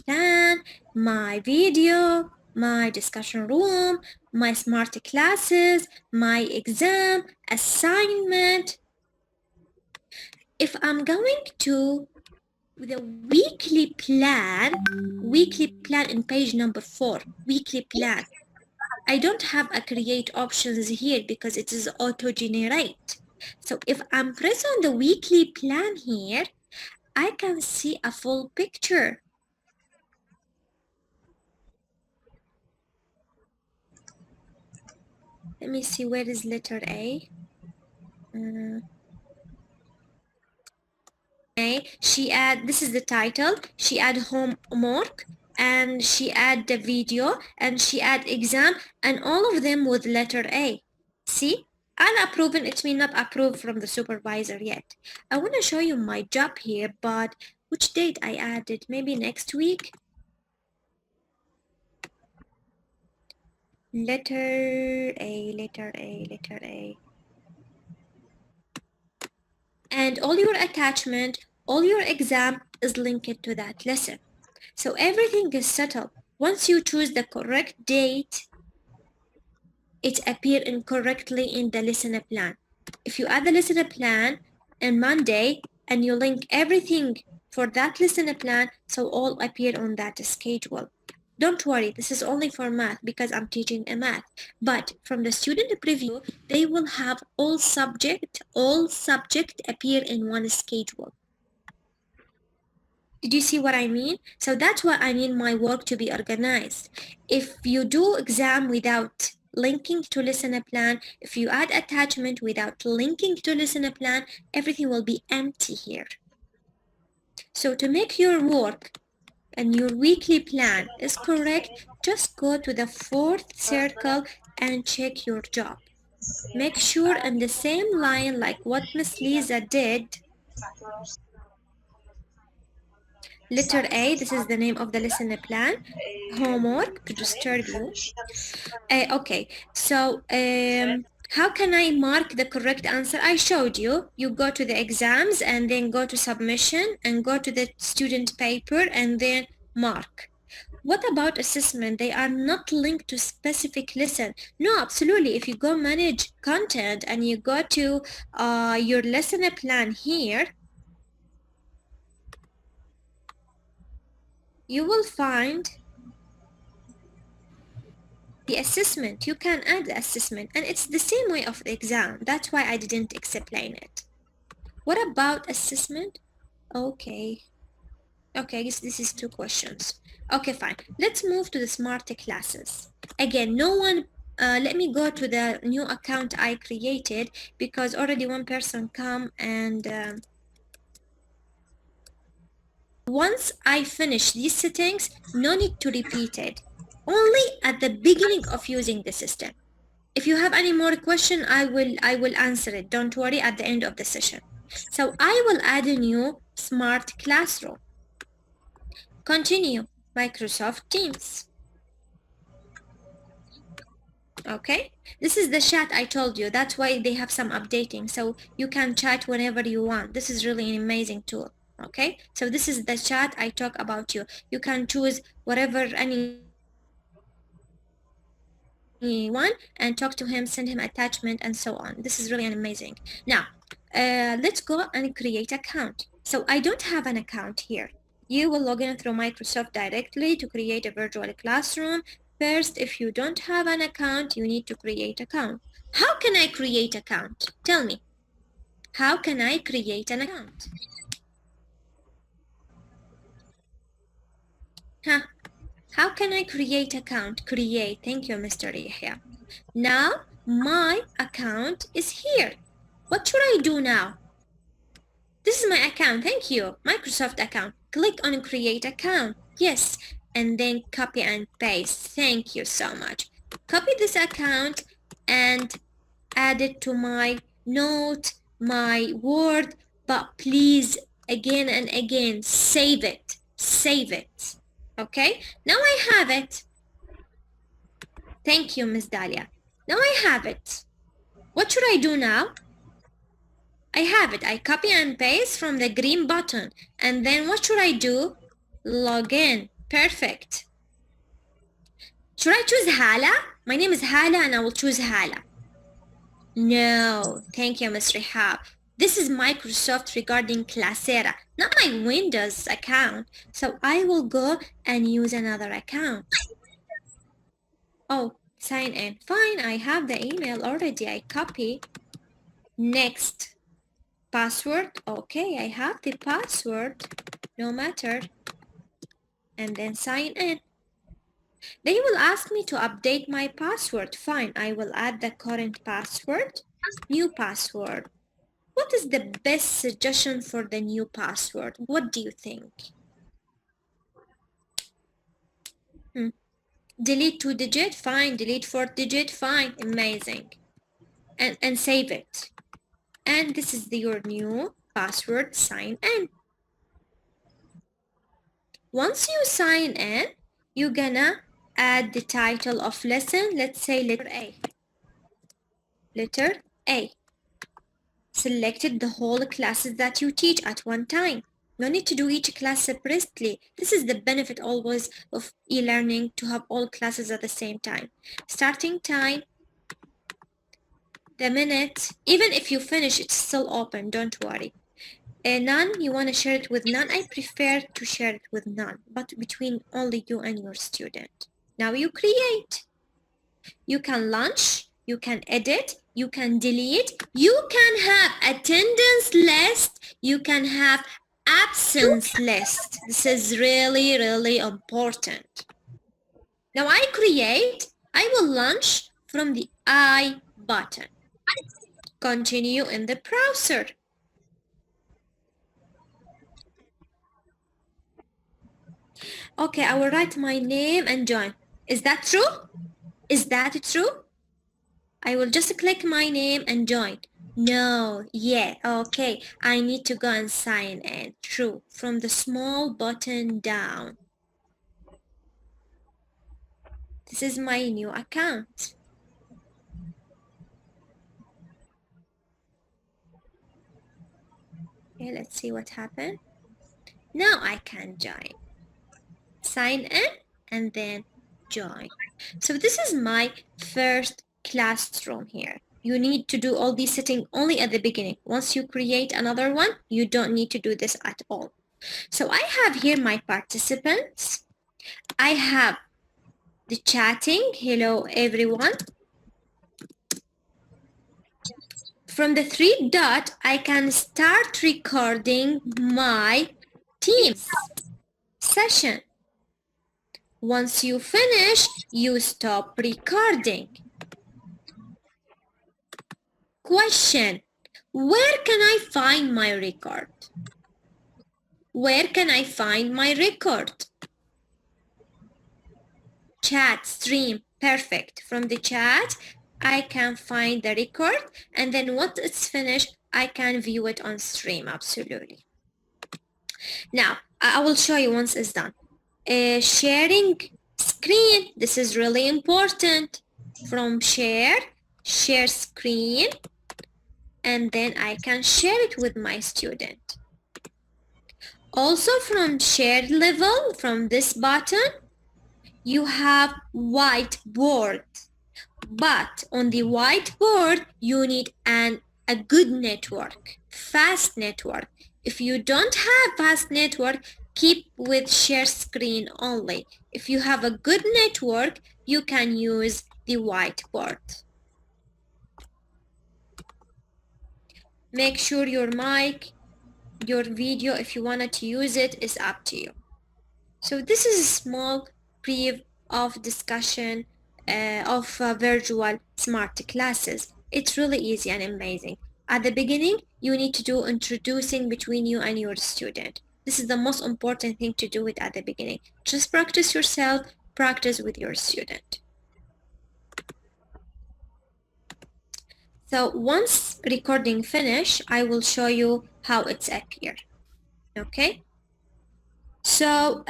plan, my video, my discussion room, my smart classes, my exam, assignment. If I'm going to the weekly plan in page number 4, weekly plan, I don't have a create options here because it is auto generate. So if I'm press on the weekly plan here, I can see a full picture. Let me see, where is letter A? She add, this is the title, she add homework, and she add the video, and she add exam, and all of them with letter A. See, unapproven, it means not approved from the supervisor yet. I want to show you my job here, but which date I added? Maybe next week. Letter A, letter A, letter A. And all your attachment, all your exam is linked to that lesson. So everything is settled. Once you choose the correct date, it appears incorrectly in the listener plan. If you add the listener plan on Monday and you link everything for that lesson plan, so all appear on that schedule. Don't worry, this is only for math because I'm teaching a math. But from the student preview, they will have all subject appear in one schedule. Did you see what I mean? So that's what I mean my work to be organized. If you do exam without linking to lesson plan, if you add attachment without linking to lesson plan, everything will be empty here. So to make your work and your weekly plan is correct, just go to the fourth circle and check your job. Make sure in the same line like what Miss Lisa did. Letter A, this is the name of the lesson plan. Homework to disturb you. Okay, so how can I mark the correct answer? I showed you. You go to the exams and then go to submission and go to the student paper and then mark. What about assessment? They are not linked to specific lesson. No, absolutely. If you go manage content and you go to your lesson plan here, you will find the assessment. You can add the assessment and it's the same way of the exam. That's why I didn't explain it. What about assessment? Okay, this is two questions. Okay, fine. Let's move to the smart classes. Again, no one, let me go to the new account I created because already one person come and once I finish these settings, no need to repeat it. Only at the beginning of using the system. If you have any more question, I will answer it. Don't worry at the end of the session. So I will add a new smart classroom. Continue, Microsoft Teams. Okay, this is the chat I told you. That's why they have some updating. So you can chat whenever you want. This is really an amazing tool. Okay, so this is the chat I talk about you. You can choose whatever anyone and talk to him, send him attachment and so on. This is really amazing. Now, let's go and create account. So I don't have an account here. You will log in through Microsoft directly to create a virtual classroom. First, if you don't have an account, you need to create account. How can I create account? Tell me. How can I create an account? Huh? How can I create account? Create. Thank you, Mr. Yahya. Now, my account is here. What should I do now? This is my account. Thank you. Microsoft account. Click on create account. Yes. And then copy and paste. Thank you so much. Copy this account and add it to my note, my Word, but please, again and again, save it. Save it. Okay? Now I have it. Thank you, Miss Dahlia. Now I have it. What should I do now? I have it. I copy and paste from the green button. And then what should I do? Log in. Perfect. Should I choose Hala? My name is Hala and I will choose Hala. No. Thank you, Ms. Rihab. This is Microsoft regarding Classera, not my Windows account. So I will go and use another account. Oh, sign in. Fine, I have the email already. I copy. Next. Password. Okay, I have the password. No matter. And then sign in. They will ask me to update my password. Fine, I will add the current password. New password. What is the best suggestion for the new password? What do you think? Delete 2-digit? Fine. Delete 4-digit? Fine. Amazing. And save it. And this is your new password. Sign in. Once you sign in, you're gonna add the title of lesson. Let's say letter A. Letter A. Selected the whole classes that you teach at one time. No need to do each class separately. This is the benefit always of e-learning, to have all classes at the same time. Starting time, the minute, even if you finish, it's still open, don't worry. None, you want to share it with none? I prefer to share it with none, but between only you and your student. Now you create. You can launch, you can edit, you can delete, you can have attendance list, you can have absence list. This is really, really important. Now I create, I will launch from the I button. Continue in the browser. Okay, I will write my name and join. Is that true? Is that true? I will just click my name and join. No, yeah, okay. I need to go and sign in. True. From the small button down. This is my new account. Okay, let's see what happened. Now I can join. Sign in and then join. So this is my first classroom here. You need to do all these settings only at the beginning. Once you create another one, you don't need to do this at all. So I have here my participants. I have the chatting. Hello, everyone. From the three dot, I can start recording my Teams session. Once you finish, you stop recording. Question: where can I find my record? Where can I find my record? Chat, stream, perfect. From the chat, I can find the record, and then once it's finished, I can view it on stream, absolutely. Now, I will show you once it's done. Sharing screen, this is really important. From share screen, and then I can share it with my student. Also from shared level, from this button, you have whiteboard. But on the whiteboard, you need a good network, fast network. If you don't have fast network, keep with share screen only. If you have a good network, you can use the whiteboard. Make sure your mic, your video, if you wanted to use it, is up to you. So this is a small brief of discussion of virtual smart classes. It's really easy and amazing. At the beginning, you need to do introducing between you and your student. This is the most important thing to do it at the beginning. Just practice yourself, practice with your student. So once recording finish, I will show you how it's appear. Okay? So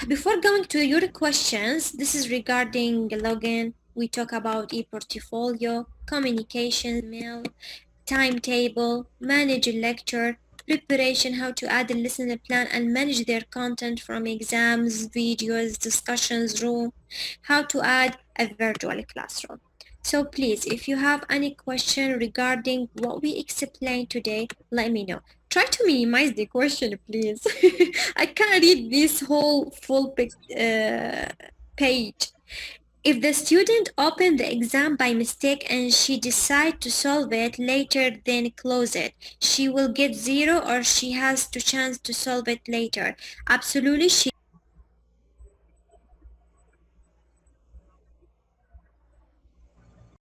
before going to your questions, this is regarding login. We talk about e-portfolio, communication, mail, timetable, manage a lecture, preparation, how to add a listener plan and manage their content from exams, videos, discussions room, how to add a virtual classroom. So please, if you have any question regarding what we explained today, let me know. Try to minimize the question, please. I can't read this whole full page. If the student opened the exam by mistake and she decides to solve it later, then close it. She will get 0 or she has the chance to solve it later. Absolutely, she